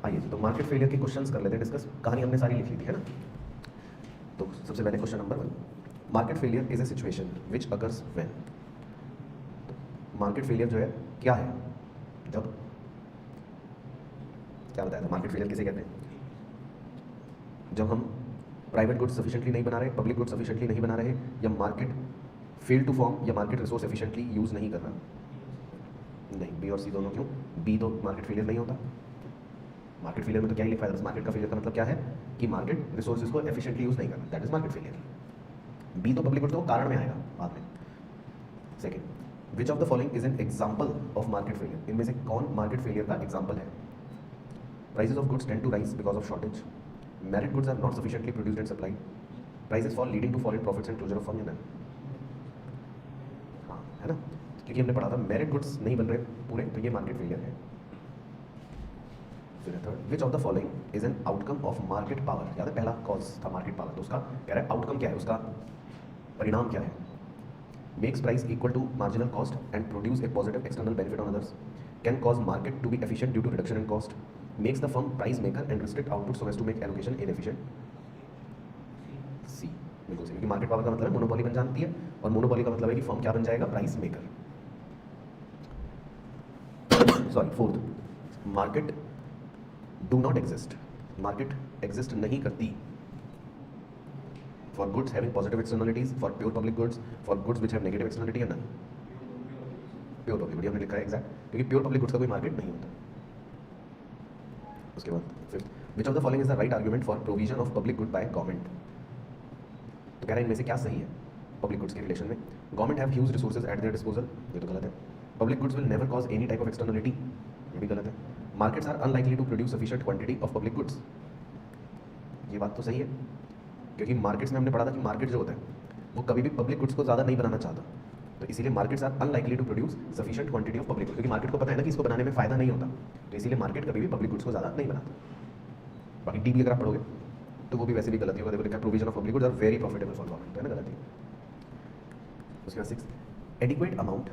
आइए जी, तो market failure के क्वेश्चंस कर लेते हैं डिस्कस। कहानी हमने सारी लिख ली थी, है ना। तो सबसे पहले question number 1, market failure is a situation which occurs when. Market failure जो है क्या है, जब, क्या बताया था मार्केट फेलियर किसे कहते हैं? जब हम प्राइवेट गुड्स सफिशिएंटली नहीं बना रहे, पब्लिक गुड्स सफिशिएंटली नहीं बना रहे, या मार्केट फेल टू फॉर्म, या मार्केट रिसोर्स एफिशिएंटली यूज नहीं कर रहा। नहीं, बी और सी दोनों क्यों? बी तो मार्केट फेलियर नहीं होता। मार्केट फेलियर में तो क्या ही लिखा है, मार्केट का फेलियर का मतलब क्या है कि मार्केट रिसोर्सेज को एफिशिएंटली यूज नहीं करना, that is market failure. B तो पब्लिक गुड्स तो कारण में आएगा बाद में। Second, which of the following is an example of market failure. इनमें से कौन मार्केट फेलियर का एग्जांपल है? Prices of goods tend to rise because of shortage, merit goods are not sufficiently produced and supplied, prices fall leading to fall in profits and closure of firm union। हाँ, है ना, क्योंकि हमने पढ़ा था merit goods नहीं बन रहे पूरे, तो ये मार्केट फेलियर है। फिर third, which of the following is an outcome of market power. याद है पहला कॉज था मार्केट पावर, तो उसका कह रहा है आउटकम क्या है, उसका परिणाम क्या है? Makes price equal to marginal cost and produce a positive external benefit on others, can cause market to be efficient due to reduction in cost, makes the firm price maker and restrict output so as to make allocation inefficient। सी, बिल्कुल सही, क्योंकि market power का मतलब है monopoly बन जाती है, और मोनोपोली का मतलब है कि फर्म क्या बन जाएगा? Price maker. Sorry, fourth, market do not exist. Market exist नहीं करती for goods having positive externalities, for pure public goods, for goods which have negative externality and none. Pure public good हमने लिखा है exact, क्योंकि pure public goods का कोई market नहीं होता। उसके बाद fifth, which of the following is the right argument for provision of public good by government. तो कह रहे हैं इनमें से क्या सही है पब्लिक गुड्स के रिलेशन में? Government have huge resources at their disposal, ये तो गलत है। Public goods will never cause any type of externality, ये भी गलत है। Markets are unlikely to produce sufficient quantity of public goods, ये बात तो सही है, क्योंकि मार्केट्स में हमने पढ़ा था कि मार्केट जो होता है वो कभी भी पब्लिक गुड्स को ज़्यादा नहीं बनाना चाहता, तो इसीलिए markets are unlikely to produce sufficient quantity of public goods, क्योंकि मार्केट को पता है ना कि इसको बनाने में फायदा नहीं होता, तो इसीलिए मार्केट कभी भी पब्लिक गुड्स को ज़्यादा नहीं बनाता। बाकी डी भी अगर आप पढ़ोगे तो वो भी वैसे भी गलत ही होगा, देखो लिखा है provision of public goods are very profitable for government, है ना, गलत ही। उसके बाद six, adequate amount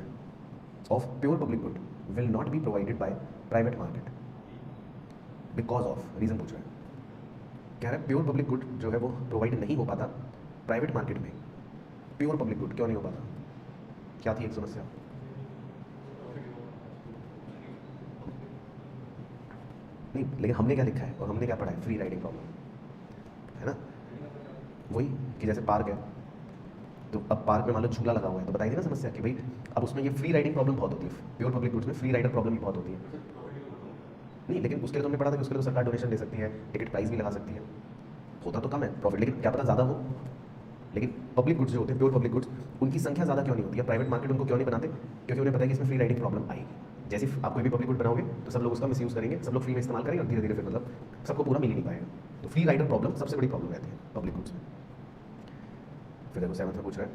of pure public good will not be provided by private market because of, reason पूछ रहा है, कह रहा है प्योर पब्लिक गुड जो है वो प्रोवाइड नहीं हो पाता प्राइवेट मार्केट में। प्योर पब्लिक गुड क्यों नहीं हो पाता, क्या थी एक समस्या? नहीं, लेकिन हमने क्या लिखा है और हमने क्या पढ़ा है? फ्री राइडिंग प्रॉब्लम, है ना। वही कि जैसे पार्क है, तो अब पार्क में मान लो झूला लगा हुआ है, तो बताइए ना समस्या कि भाई अब उसमें ये फ्री राइडिंग प्रॉब्लम बहुत होती है। प्योर पब्लिक गुड्स में फ्री राइडर प्रॉब्लम भी बहुत होती है। नहीं, लेकिन उसके लिए तो हमने पढ़ा था कि उसके लिए तो सरकार डोनेशन दे सकती है, टिकट प्राइस भी लगा सकती है, होता तो कम है प्रॉफिट, लेकिन क्या पता ज़्यादा हो। लेकिन पब्लिक गुड्स जो होते हैं, प्योर पब्लिक गुड्स, उनकी संख्या ज़्यादा क्यों नहीं होती है? प्राइवेट मार्केट उनको क्यों नहीं बनाते? क्योंकि उन्हें पता है कि इसमें फ्री राइडिंग प्रॉब्लम आएगी। जैसे आप कोई भी पब्लिक गुड बनाओगे तो सब लोग उसका मिसयूज़ करेंगे, सब लोग फ्री में इस्तेमाल करेंगे, और धीरे धीरे फिर मतलब सबको पूरा मिल ही नहीं पाएगा। तो फ्री राइडर प्रॉब्लम सबसे बड़ी प्रॉब्लम रहती है पब्लिक गुड्स में। फिर देखो सेवंथ में पूछ रहा है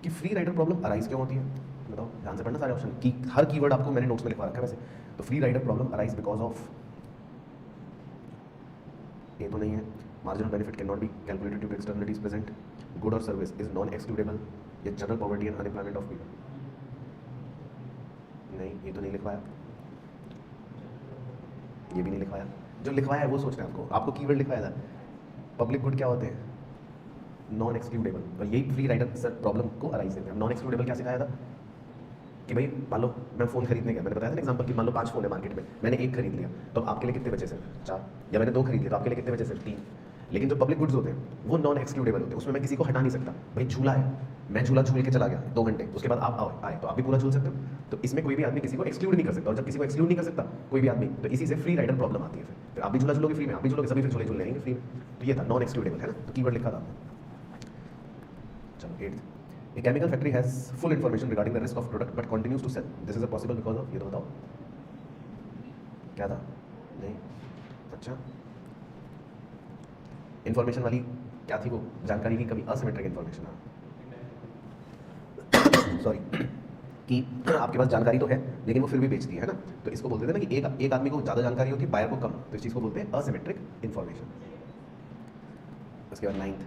कि फ्री राइडर प्रॉब्लम अराइज क्यों होती है, बताओ, ध्यान से पढ़ना सारे ऑप्शन की, हर कीवर्ड आपको मैंने नोट्स में लिखवा रखा है वैसे। तो free rider problem arise because of, ये तो नहीं है, marginal benefit can not be calculated due to externalities present, good or service is non excludable, ये general poverty and unemployment of people, नहीं ये तो नहीं लिखवाया, ये भी नहीं लिखवाया। जो लिखवाया है वो सोच रहे हैं आपको कीवर्ड लिखवाया था, पब्लिक गुड क्या होते हैं? नॉन एक्सक्लूडेबल, और यही फ्री राइडर सर प्रॉब्लम को अराइज देते हैं। नॉन एक्सक्लूडेबल क्या सिखाया था कि भाई मान लो मैं फ़ोन खरीदने गया, मैंने बताया था एग्जांपल कि मान लो 5 फ़ोन है मार्केट में, मैंने एक खरीद लिया, तो आपके लिए कितने बचे सर? 4। या मैंने 2 खरीद लिया, तो आपके लिए कितने बचे सर? 3। लेकिन जो पब्लिक गुड्स होते हैं वो नॉन एक्सक्लूडेबल होते हैं, उसमें मैं किसी को हटा नहीं सकता। भाई झूला है, मैं झूला झूल के चला गया 2 घंटे, उसके बाद आप आए तो आप भी पूरा झूल सकते हो, तो इसमें कोई भी आदमी किसी को एक्सक्लूड नहीं कर सकता, और जब किसी को एक्सक्लूड नहीं कर सकता कोई भी आदमी, तो इसी से फ्री राइडर प्रॉब्लम आती है। फिर आप भी झूला झूलोगे फ्री में, आप भी झूलोगे, सभी फिर झूले झूल लेंगे फ्री में। तो ये था नॉन एक्सक्लूडेबल, है ना, तो कीवर्ड लिखा था। चलो 8th, A chemical factory has full information regarding the risk of product but continues to sell. This is a possible because of, ये तो बताओ क्या था? नहीं, अच्छा, इन्फॉर्मेशन वाली क्या थी वो? जानकारी की कमी, असिमेट्रिक इन्फॉर्मेशन। सॉरी, कि आपके पास जानकारी तो है लेकिन वो फिर भी बेचती है ना, तो इसको बोलते थे ना कि एक आदमी को ज़्यादा जानकारी होती है, बायर को कम, तो इस चीज़ को बोलते हैं असिमेट्रिक इन्फॉर्मेशन। उसके बाद 9th,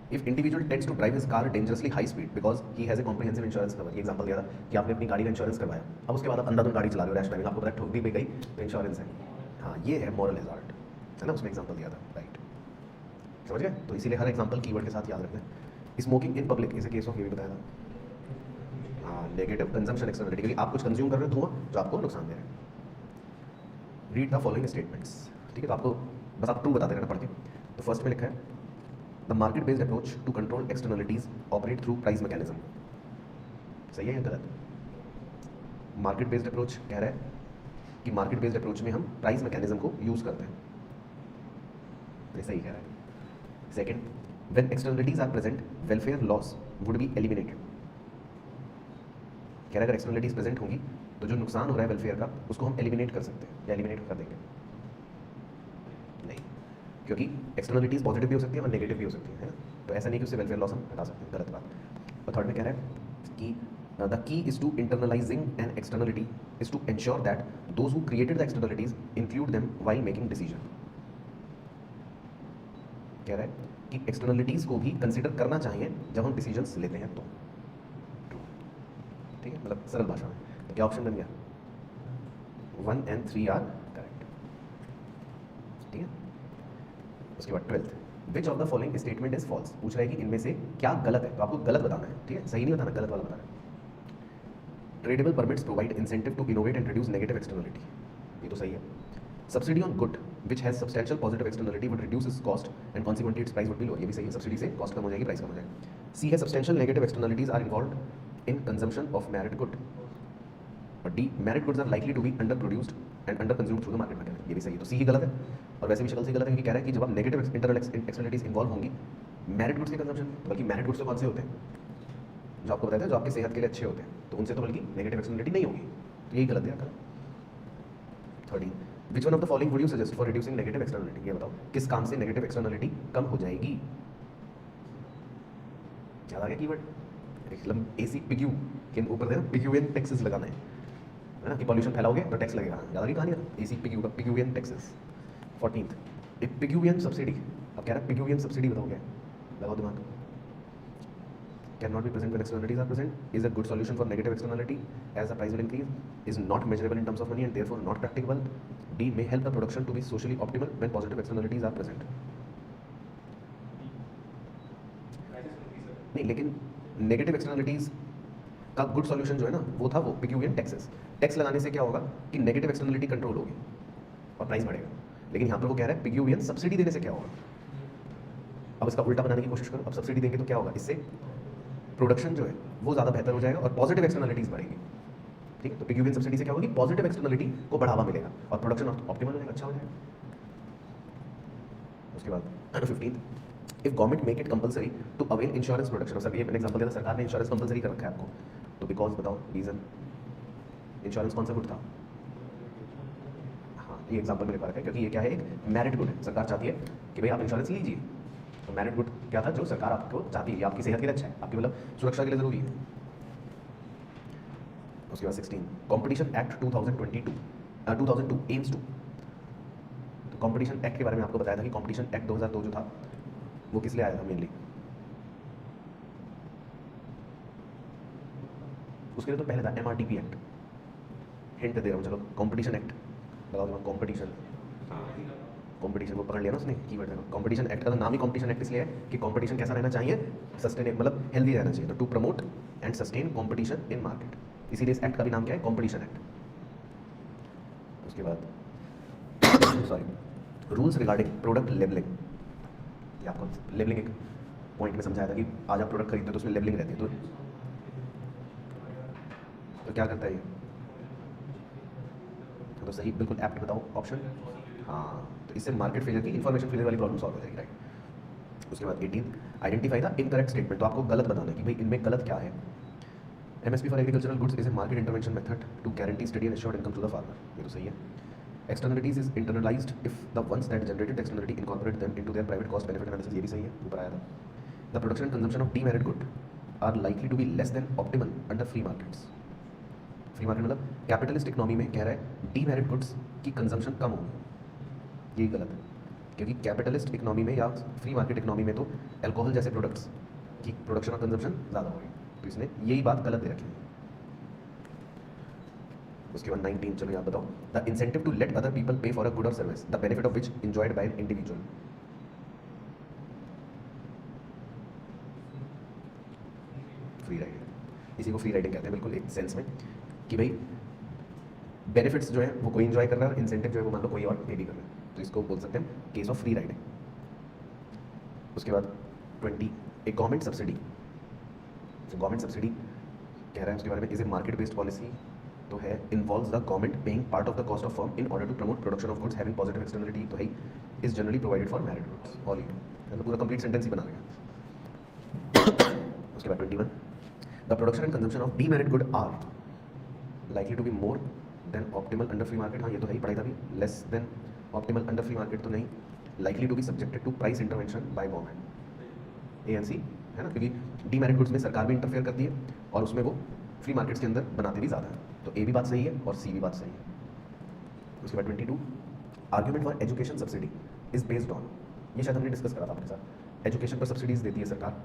If individual tends to drive his car dangerously high speed because he has a comprehensive insurance cover, ये एग्जांपल दिया था कि आपने अपनी गाड़ी का इंश्योरेंस करवाया, अब उसके बाद आप अंधाधुंध गाड़ी चला रहे हो, रैश ड्राइविंग, आपको पता है ठोक दी भी गई तो इंश्योरेंस है, हाँ ये है मॉरल हैजार्ड, है ना, उसमें एग्जांपल दिया था, राइट, समझ गए। तो इसीलिए हर एग्जांपल कीवर्ड के साथ याद रखना है। Smoking in public is a case of, ये भी बताया था, हाँ नेगेटिव कंजम्पशन एक्सटर्नलिटी, क्योंकि आप कुछ कंज्यूम कर रहे हो धुआं जो आपको नुकसान दे रहा है। रीड द फॉलोइंग स्टेटमेंट्स, ठीक है, तो आपको बस आप ट्रू बताते रहना पढ़ के। तो फर्स्ट में लिखा है the market based approach to control externalities operate through price mechanism, सही है या गलत? मार्केट बेस्ड अप्रोच कह रहा है कि मार्केट बेस्ड अप्रोच में हम प्राइस मैकेनिज्म को यूज करते हैं, ये सही कह रहा है। Second, when externalities are present welfare loss would be eliminated, कह रहा है अगर एक्सटर्नलिटीज प्रेजेंट होंगी तो जो नुकसान हो रहा है वेलफेयर का उसको हम एलिमिनेट कर सकते हैं, या एलिमिनेट कर देंगे नहीं, क्योंकि एक्सटर्नलिटीज पॉजिटिव भी हो सकती है और नेगेटिव भी हो सकती है ना, तो ऐसा नहीं कि उससे वेलफेयर लॉस हम हटा सकते हैं, गलत बात। और थर्ड में कह रहा है कि the key is to internalizing an externality is to ensure that those who created the externalities include them while making decision, कह रहा है कि एक्सटर्नलिटीज को भी कंसिडर करना चाहिए जब हम डिसीजंस लेते हैं तो, ठीक है, मतलब सरल भाषा में। तो क्या ऑप्शन बन गया? 1 and 3 आर करेक्ट, ठीक है। उसके बाद 12th, which of the following statement is false, पूछ रहा है कि इनमें से क्या गलत है, तो आपको गलत बताना है, ठीक है, सही नहीं बताना, गलत वाला बताना है। Tradable permits provide incentive to innovate and reduce negative externality, ये तो सही है। Subsidy on good which has substantial positive externality would reduce its cost and consequently its price would be lower, ये भी सही है, सब्सिडी से कॉस्ट कम हो जाएगी, प्राइस कम हो जाएगी। सी है substantial negative externalities are involved in consumption of merit good, और D merit goods are likely to be under produced and under consumed through the market mechanism, ये भी सही है। तो सी ही गलत है, और वैसे भी शक्ल से गलत है, क्योंकि कह रहा है कि जब आप नेगेटिव इंटरनल एक्सटर्नलिटीज इन्वॉल्व होंगी मेरिट गुड्स के कंजम्पशन, बल्कि मेरिट गुड्स तो कौन से होते हैं जो आपको बताते हैं जो आपकी सेहत के लिए अच्छे होते हैं, तो उनसे तो बल्कि नेगेटिव एक्सटर्नलिटी नहीं होगी, तो यही गलत है आपका। 13, which one of the following would you suggest for reducing negative externality, ये बताओ किस काम से नेगेटिव एक्सटर्नलिटी कम हो जाएगी? याद आ गया कीवर्ड, मतलब एसी पिक्यू के ऊपर देना पिक्यूएन टैक्सेस लगाना है ना, कि पॉल्यूशन फैलाओगे तो टैक्स लगेगा, याद आ गई कहानी ना, एसी पिक्यू का पिक्यूएन टैक्सेस। 14th, एक पिक्यूएन सब्सिडी, अब कह रहा है पिक्यूएन सब्सिडी बताओ क्या, लगाओ दिमाग। Can not be present when externalities are present, is a good solution for negative externality as the price will increase, is not measurable in terms of money and therefore not practicable, D may help the production to be socially optimal when positive externalities are present. नहीं, लेकिन negative externalities का good solution जो है ना वो था वो पिक्यूएन taxes, tax लगाने से क्या होगा कि नेगेटिव एक्सटर्नलिटी कंट्रोल होगी और प्राइस बढ़ेगा, लेकिन यहाँ पर वो कह रहा है पिक्यूएन सब्सिडी देने से क्या होगा। अब इसका उल्टा बनाने की कोशिश करो, अब सब्सिडी देंगे तो क्या होगा, इससे प्रोडक्शन जो है वो ज़्यादा बेहतर हो जाएगा और पॉजिटिव एक्सटर्नलिटीज बढ़ेगी, ठीक है। तो पिक्यूएन सब्सिडी से क्या होगी, पॉजिटिव एक्सटर्नलिटी को बढ़ावा मिलेगा और प्रोडक्शन ऑप्टिमल हो जाएगा, अच्छा हो जाएगा। उसके बाद 15th, if government make it compulsory to avail insurance production, sir ये मैंने एग्जांपल दिया था, सरकार ने इंश्योरेंस कंपलसरी कर रखा है आपको, तो बिकॉज बताओ रीजन, इंश्योरेंस कौन सा गुड था, हाँ ये एग्जांपल मैंने पा रखा है, क्योंकि ये क्या है, एक मेरिट गुड है, सरकार चाहती है कि भाई आप इंश्योरेंस लीजिए, तो मेरिट गुड क्या था जो सरकार आपको चाहती है, आपकी सेहत के लिए अच्छा है, आपकी मतलब सुरक्षा के लिए जरूरी है। उसके बाद 16, कॉम्पिटिशन एक्ट 2002 एम्स टू, तो कॉम्पिटिशन एक्ट के बारे में आपको बताया था कि कॉम्पिटिशन एक्ट 2002 जो था वो किस लिए आया था मेनली, उसके लिए तो पहले था MRTP एक्ट, हिंट दे रहा हूँ चलो, कॉम्पिटिशन एक्ट लगाओ दिमाग, कॉम्पिटिशन वो पकड़ लिया ना उसने कीवर्ड है, कॉम्पिटिशन एक्ट का नाम ही कॉम्पिटिशन एक्ट इसलिए है कि कॉम्पिटिशन कैसा रहना चाहिए, सस्टेनेबल मतलब हेल्दी रहना चाहिए, तो to promote and sustain competition in market, इसीलिए इस एक्ट का भी नाम क्या है, कॉम्पिटिशन एक्ट। उसके बाद sorry, rules regarding product labelling, ये आपको लेबलिंग एक पॉइंट में समझाया था कि आज आप प्रोडक्ट खरीदते हो तो उसमें लेबलिंग रहती है, तो क्या करता है ये, तो सही बिल्कुल एप्ट बताओ ऑप्शन, हाँ, तो इससे मार्केट फेलियर की इन्फॉर्मेशन फेलियर वाली प्रॉब्लम सॉल्व हो जाएगी, राइट। उसके बाद 18, आइडेंटिफाई द इनकरेक्ट स्टेटमेंट, तो आपको गलत बताना है कि भाई इनमें गलत क्या है। MSP for agricultural goods is a market intervention method to guarantee steady and assured income to the farmer, ये तो सही है। Externalities is internalized if the ones that generated externality incorporate them into their private cost benefit analysis, ये भी सही है, ऊपर आया था। The production and consumption of demerit good are likely to be less than optimal under free markets, free market मतलब capitalist economy में कह रहा है डीमेरिट गुड्स की कंजम्पशन कम होगी, ये गलत है, क्योंकि कैपिटलिस्ट इकोनॉमी में या फ्री मार्केट इकोनॉमी में तो अल्कोहल जैसे प्रोडक्ट्स की प्रोडक्शन और कंजम्पशन ज़्यादा होगी, तो इसने यही बात गलत दे रखी है। उसके बाद 19, चलो याद बताओ, the incentive to let other people pay for a good or service the benefit of which enjoyed by an individual. Free riding, इसी को फ्री राइडिंग कहते हैं बिल्कुल एक सेंस में, कि भाई बेनिफिट्स जो है वो कोई इंजॉय कर रहा है और इंसेंटिव जो है वो मान लो कोई और पे भी कर रहा है, तो इसको बोल सकते हैं केस ऑफ फ्री राइडिंग। उसके बाद 20, एक गवर्नमेंट सब्सिडी। गवर्नमेंट सब्सिडी कह रहा है उसके बारे में, is a market based policy तो है, involves the government paying part of the cost of firm in order to promote production of goods having positive externality तो है, is generally provided for merit goods. All ये पूरा complete sentence ही बना लेगा। उसके बाद 21, the production and consumption of demerit good are likely to be more than optimal under free market. हाँ ये तो है ही, पढ़ाई था भी, less than optimal under free market तो नहीं, likely to be subjected to price intervention by government, A and C है ना, क्योंकि डीमेरिट गुड्स में सरकार भी इंटरफेयर करती है और उसमें वो फ्री मार्केट्स के अंदर बनाते भी ज़्यादा है, तो ए भी बात सही है और सी भी बात सही है। उसके बाद 22, argument for education subsidy is based on, ये शायद हमने डिस्कस करा था आपके साथ, एजुकेशन पर सब्सिडीज देती है सरकार,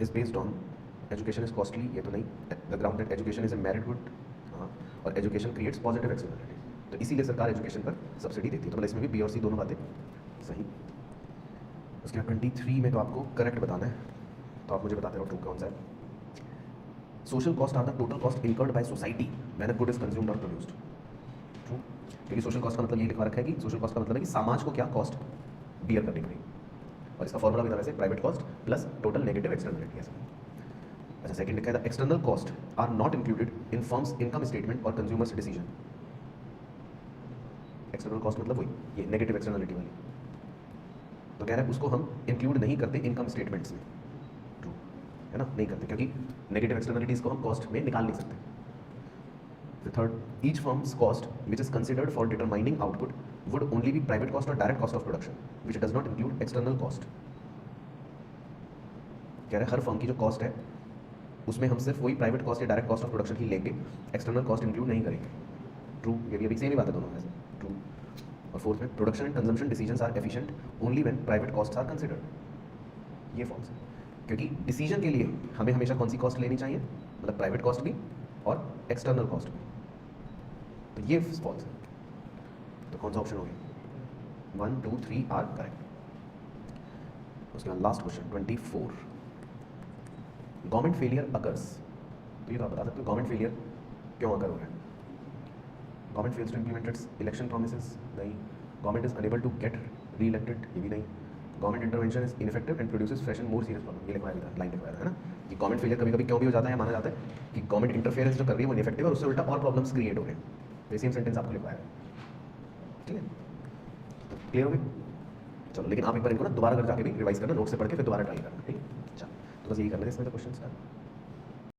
is based on education is costly, ये तो नहीं, the ground that education is a merit good, हाँ, और एजुकेशन क्रिएट्स पॉजिटिव एक्सटर्नलिटी, तो इसीलिए सरकार एजुकेशन पर सब्सिडी देती है, तो मतलब इसमें भी बी और सी दोनों बातें सही। उसके बाद 23 में तो आपको करेक्ट बताना है, तो आप मुझे बताते रहो ट्रू कौन सा है। Social cost are the total cost incurred by society when a good is consumed or produced. True, क्योंकि सोशल कॉस्ट का मतलब ये लिखवा रखा है कि सोशल कॉस्ट का मतलब है कि समाज को क्या कॉस्ट बियर करनी पड़ेगी, और इसका फॉर्मूला भी था वैसे private cost plus total negative externality. अच्छा, सेकंड लिखा है the external cost are not included in firms income statement or consumers decision. External cost मतलब वही ये नेगेटिव एक्सटर्नलिटी वाली, तो कह रहा है उसको हम इंक्लूड नहीं करते इनकम स्टेटमेंट्स में, ट्रू है ना, नहीं करते क्योंकि नेगेटिव एक्सटर्नलिटीज को हम कॉस्ट में निकाल नहीं सकते। फिर third, each firms cost which is considered for determining output would only be private cost और direct cost of production which does not include external cost. कह रहे हैं हर फर्म की जो कॉस्ट है उसमें हम सिर्फ वही प्राइवेट कॉस्ट या डायरेक्ट कॉस्ट ऑफ प्रोडक्शन ही लेंगे, एक्सटर्नल कॉस्ट इंक्लूड नहीं करेंगे। ट्रू, ये भी अभी सेम ही बात है दोनों में से, ट्रू। और फोर्थ में production and consumption decisions are efficient only when private costs are considered. ये फॉल्स है, क्योंकि डिसीजन के लिए हमें हमेशा कौन सी कॉस्ट लेनी चाहिए, मतलब प्राइवेट कॉस्ट भी और एक्सटर्नल कॉस्ट भी, तो ये फॉल्स है। तो कौन सा ऑप्शन हो गया, 1 2 3 आर करेक्ट। उसके बाद last question 24, government failure occurs, तो ये तो आप बता सकते हो गवर्नमेंट फेलियर क्यों अकर हो रहा है। Government fails to implement its election promises, नहीं। Government is unable to get reelected, ये भी नहीं। Government intervention is ineffective and produces fresh and more serious problem, ये लिखवाया था, लाइन लिखवाया था है ना, कि गवर्नमेंट फेलियर कभी कभी क्यों भी हो जाता है, माना जाता है कि गवर्नमेंट इंटरफेरेंस जो कर रही है वो इनफेक्टिव है और उससे उल्टा और प्रॉब्लम्स क्रिएट हो रहे हैं। ये सेम सेंटेंस आपको लिखवाया है, ठीक है, तो क्लियर हो गई। चलो, लेकिन आप एक बार इनको ना दोबारा घर जाके भी रिवाइज करना, नोट से पढ़ के फिर दोबारा ट्राई करना, ठीक है। अच्छा, तो बस यही करना है इसमें तो क्वेश्चन का।